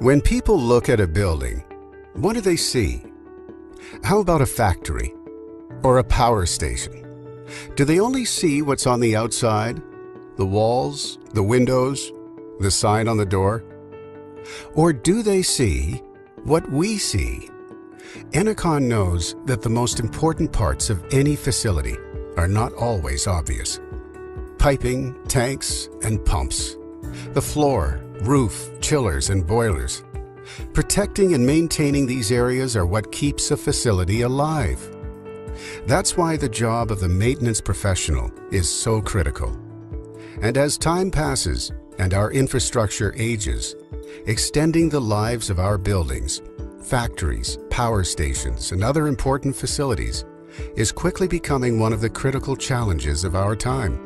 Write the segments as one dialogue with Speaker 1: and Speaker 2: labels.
Speaker 1: When people look at a building, what do they see? How about a factory or a power station? Do they only see what's on the outside? The walls, the windows, the sign on the door? Or do they see what we see? Enecon knows that the most important parts of any facility are not always obvious. Piping, tanks, and pumps. The floor, roof, chillers, and boilers. Protecting and maintaining these areas are what keeps a facility alive. That's why the job of the maintenance professional is so critical. And as time passes and our infrastructure ages, extending the lives of our buildings, factories, power stations, and other important facilities is quickly becoming one of the critical challenges of our time.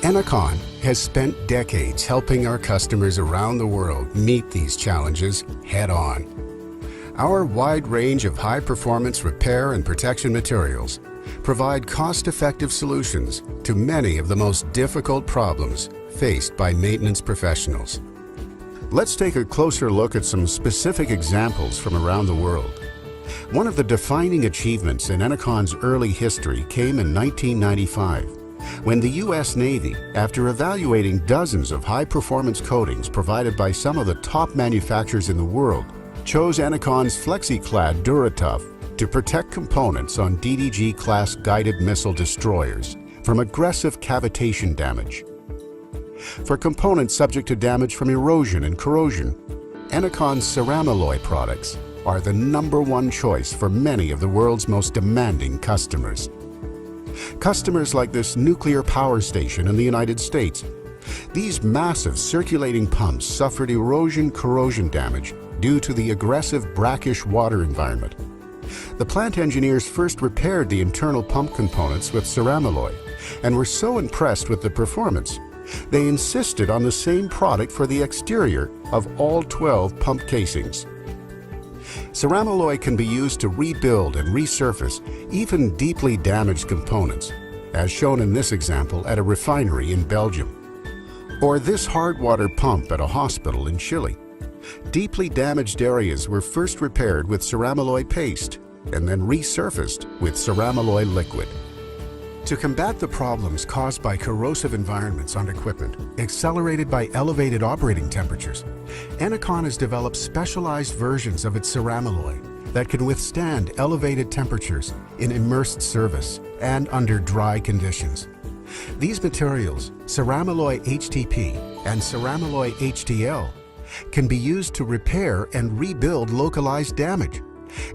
Speaker 1: Enecon has spent decades helping our customers around the world meet these challenges head-on. Our wide range of high-performance repair and protection materials provide cost-effective solutions to many of the most difficult problems faced by maintenance professionals. Let's take a closer look at some specific examples from around the world. One of the defining achievements in Enecon's early history came in 1995, when the U.S. Navy, after evaluating dozens of high-performance coatings provided by some of the top manufacturers in the world, chose Enecon's FlexiClad DuraTough to protect components on DDG-class guided missile destroyers from aggressive cavitation damage. For components subject to damage from erosion and corrosion, Enecon's Ceramaloy products are the #1 choice for many of the world's most demanding customers. Customers like this nuclear power station in the United States. These massive circulating pumps suffered erosion-corrosion damage due to the aggressive brackish water environment. The plant engineers first repaired the internal pump components with Ceramaloy and were so impressed with the performance, they insisted on the same product for the exterior of all 12 pump casings. Ceramaloy can be used to rebuild and resurface even deeply damaged components, as shown in this example at a refinery in Belgium. Or this hard water pump at a hospital in Chile. Deeply damaged areas were first repaired with Ceramaloy paste and then resurfaced with Ceramaloy liquid. To combat the problems caused by corrosive environments on equipment, accelerated by elevated operating temperatures, Enecon has developed specialized versions of its Ceramaloy that can withstand elevated temperatures in immersed service and under dry conditions. These materials, Ceramaloy HTP and Ceramaloy HTL, can be used to repair and rebuild localized damage,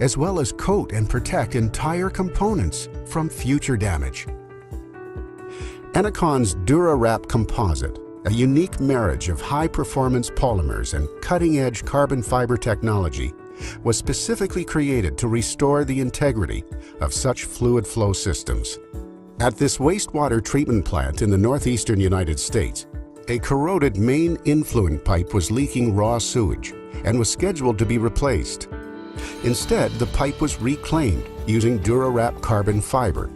Speaker 1: as well as coat and protect entire components from future damage. Enecon's DuraWrap composite, a unique marriage of high-performance polymers and cutting-edge carbon fiber technology, was specifically created to restore the integrity of such fluid flow systems. At this wastewater treatment plant in the northeastern United States, a corroded main influent pipe was leaking raw sewage and was scheduled to be replaced. Instead, the pipe was reclaimed using DuraWrap carbon fiber,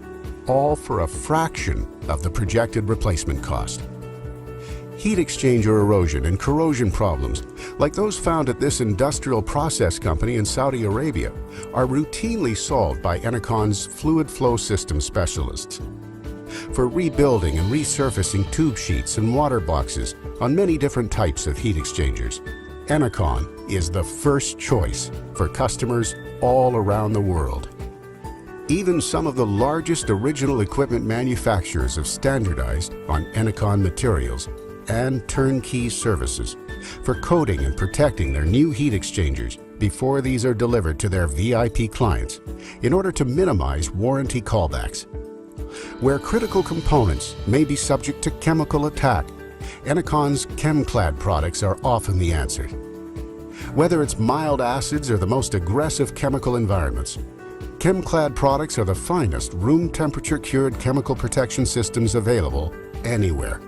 Speaker 1: all for a fraction of the projected replacement cost. Heat exchanger erosion and corrosion problems, like those found at this industrial process company in Saudi Arabia, are routinely solved by Enecon's fluid flow system specialists. For rebuilding and resurfacing tube sheets and water boxes on many different types of heat exchangers, Enecon is the first choice for customers all around the world. Even some of the largest original equipment manufacturers have standardized on Enecon materials and turnkey services for coating and protecting their new heat exchangers before these are delivered to their VIP clients in order to minimize warranty callbacks. Where critical components may be subject to chemical attack, Enecon's ChemClad products are often the answer. Whether it's mild acids or the most aggressive chemical environments, ChemClad products are the finest room temperature cured chemical protection systems available anywhere.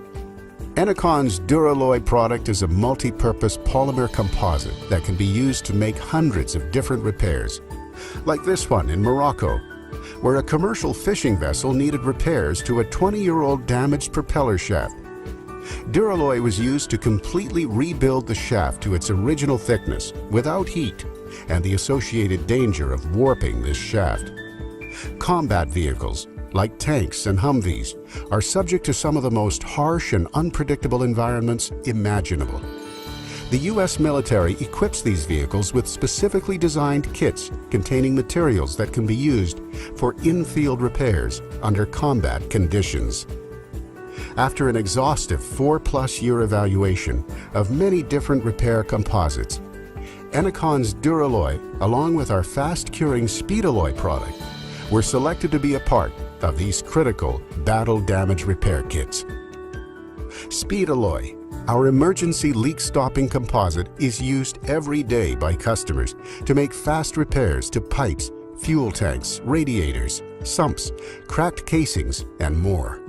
Speaker 1: Enecon's Duraloy product is a multi-purpose polymer composite that can be used to make hundreds of different repairs, like this one in Morocco, where a commercial fishing vessel needed repairs to a 20-year-old damaged propeller shaft. Duralloy was used to completely rebuild the shaft to its original thickness without heat and the associated danger of warping this shaft. Combat vehicles, like tanks and Humvees, are subject to some of the most harsh and unpredictable environments imaginable. The U.S. military equips these vehicles with specifically designed kits containing materials that can be used for in-field repairs under combat conditions. After an exhaustive 4+ year evaluation of many different repair composites, Enecon's Duralloy, along with our fast-curing Speedalloy product, were selected to be a part of these critical battle damage repair kits. Speedalloy, our emergency leak-stopping composite, is used every day by customers to make fast repairs to pipes, fuel tanks, radiators, sumps, cracked casings, and more.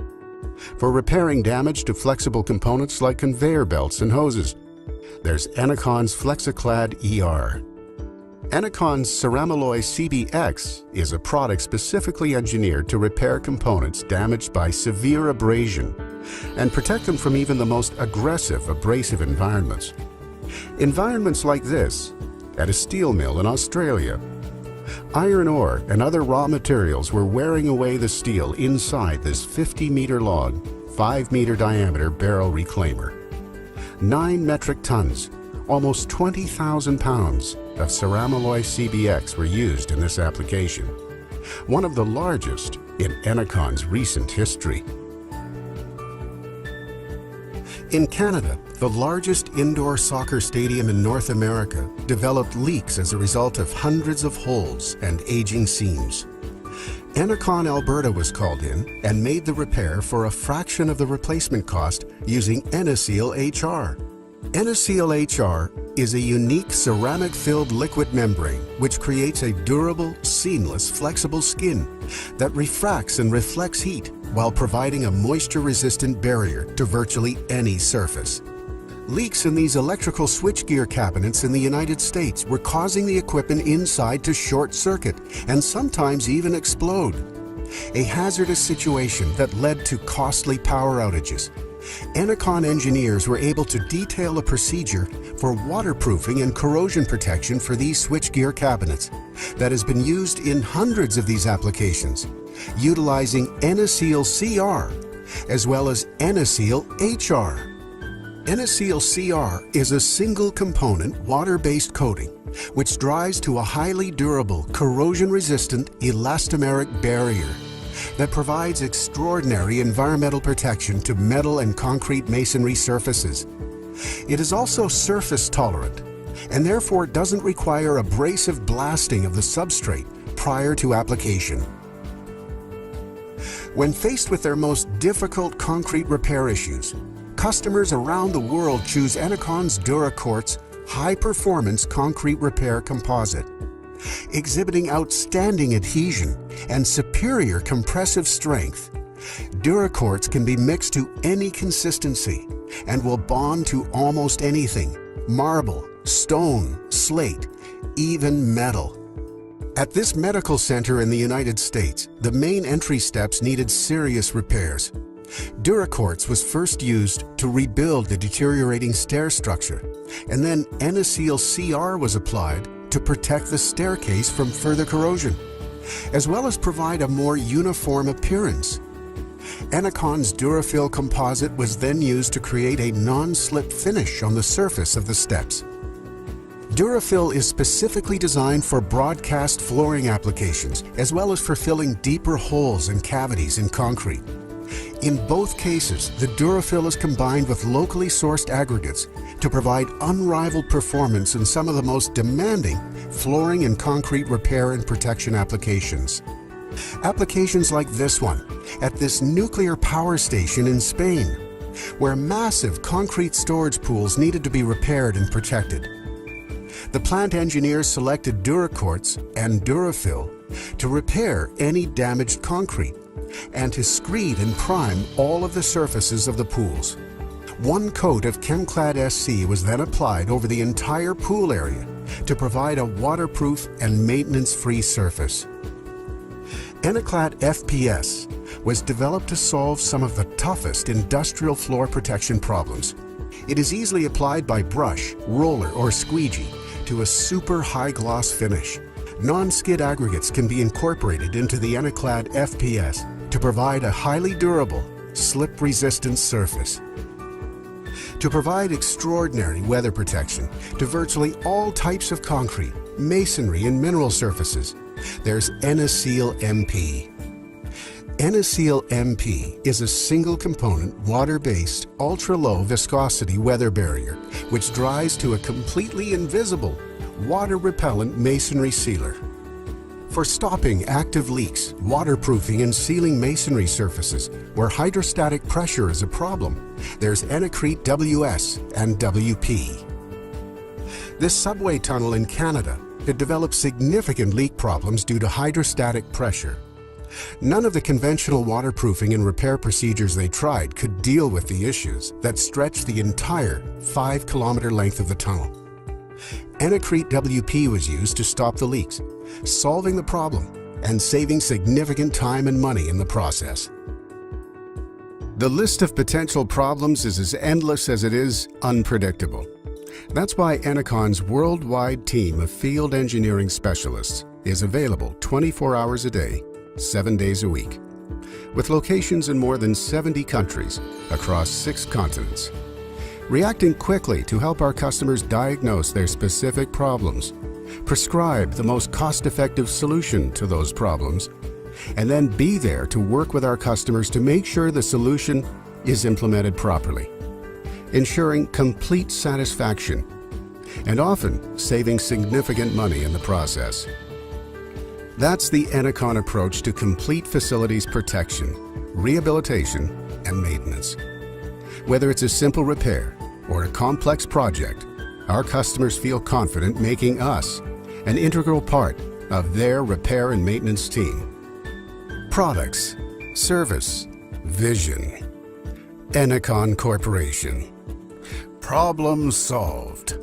Speaker 1: For repairing damage to flexible components like conveyor belts and hoses, there's Enecon's Flexiclad ER. Enecon's Ceramaloy CBX is a product specifically engineered to repair components damaged by severe abrasion and protect them from even the most aggressive abrasive environments. Environments like this, at a steel mill in Australia. Iron ore and other raw materials were wearing away the steel inside this 50-meter long, 5-meter diameter barrel reclaimer. 9 metric tons, almost 20,000 pounds of Ceramaloy CBX were used in this application, one of the largest in Enecon's recent history. In Canada, the largest indoor soccer stadium in North America developed leaks as a result of hundreds of holes and aging seams. Enecon, Alberta was called in and made the repair for a fraction of the replacement cost using Eneseal HR. Eneseal HR is a unique ceramic-filled liquid membrane which creates a durable, seamless, flexible skin that refracts and reflects heat while providing a moisture-resistant barrier to virtually any surface. Leaks in these electrical switchgear cabinets in the United States were causing the equipment inside to short circuit and sometimes even explode. A hazardous situation that led to costly power outages. Enecon engineers were able to detail a procedure for waterproofing and corrosion protection for these switchgear cabinets that has been used in hundreds of these applications, utilizing Eneseal CR as well as Eneseal HR. Eneseal CR is a single-component water-based coating which dries to a highly durable, corrosion-resistant elastomeric barrier that provides extraordinary environmental protection to metal and concrete masonry surfaces. It is also surface tolerant and therefore doesn't require abrasive blasting of the substrate prior to application. When faced with their most difficult concrete repair issues, customers around the world choose Enecon's DuraQuartz high-performance concrete repair composite. Exhibiting outstanding adhesion and superior compressive strength, DuraQuartz can be mixed to any consistency and will bond to almost anything: marble, stone, slate, even metal. At this medical center in the United States, the main entry steps needed serious repairs. DuraQuartz was first used to rebuild the deteriorating stair structure, and then Eneseal CR was applied to protect the staircase from further corrosion, as well as provide a more uniform appearance. Enecon's Durafill composite was then used to create a non-slip finish on the surface of the steps. Durafill is specifically designed for broadcast flooring applications, as well as for filling deeper holes and cavities in concrete. In both cases, the Durafill is combined with locally sourced aggregates to provide unrivaled performance in some of the most demanding flooring and concrete repair and protection applications. Applications like this one at this nuclear power station in Spain, where massive concrete storage pools needed to be repaired and protected. The plant engineers selected DuraQuartz and Durafill to repair any damaged concrete and to screed and prime all of the surfaces of the pools. One coat of ChemClad SC was then applied over the entire pool area to provide a waterproof and maintenance-free surface. Eneclad FPS was developed to solve some of the toughest industrial floor protection problems. It is easily applied by brush, roller, or squeegee to a super high-gloss finish. Non-skid aggregates can be incorporated into the Eneclad FPS to provide a highly durable, slip-resistant surface. To provide extraordinary weather protection to virtually all types of concrete, masonry, and mineral surfaces, there's Eneseal MP. Eneseal MP is a single-component, water-based, ultra-low viscosity weather barrier which dries to a completely invisible, water-repellent masonry sealer. For stopping active leaks, waterproofing, and sealing masonry surfaces where hydrostatic pressure is a problem, there's Enecon WS and WP. This subway tunnel in Canada had developed significant leak problems due to hydrostatic pressure. None of the conventional waterproofing and repair procedures they tried could deal with the issues that stretched the entire 5-kilometer length of the tunnel. Enecon WP was used to stop the leaks, solving the problem and saving significant time and money in the process. The list of potential problems is as endless as it is unpredictable. That's why Enecon's worldwide team of field engineering specialists is available 24 hours a day, 7 days a week, with locations in more than 70 countries across 6 continents. Reacting quickly to help our customers diagnose their specific problems, prescribe the most cost-effective solution to those problems, and then be there to work with our customers to make sure the solution is implemented properly, ensuring complete satisfaction and often saving significant money in the process. That's the Enecon approach to complete facilities protection, rehabilitation, and maintenance. Whether it's a simple repair or a complex project, our customers feel confident making us an integral part of their repair and maintenance team. Products, service, vision. Enecon Corporation. Problem solved.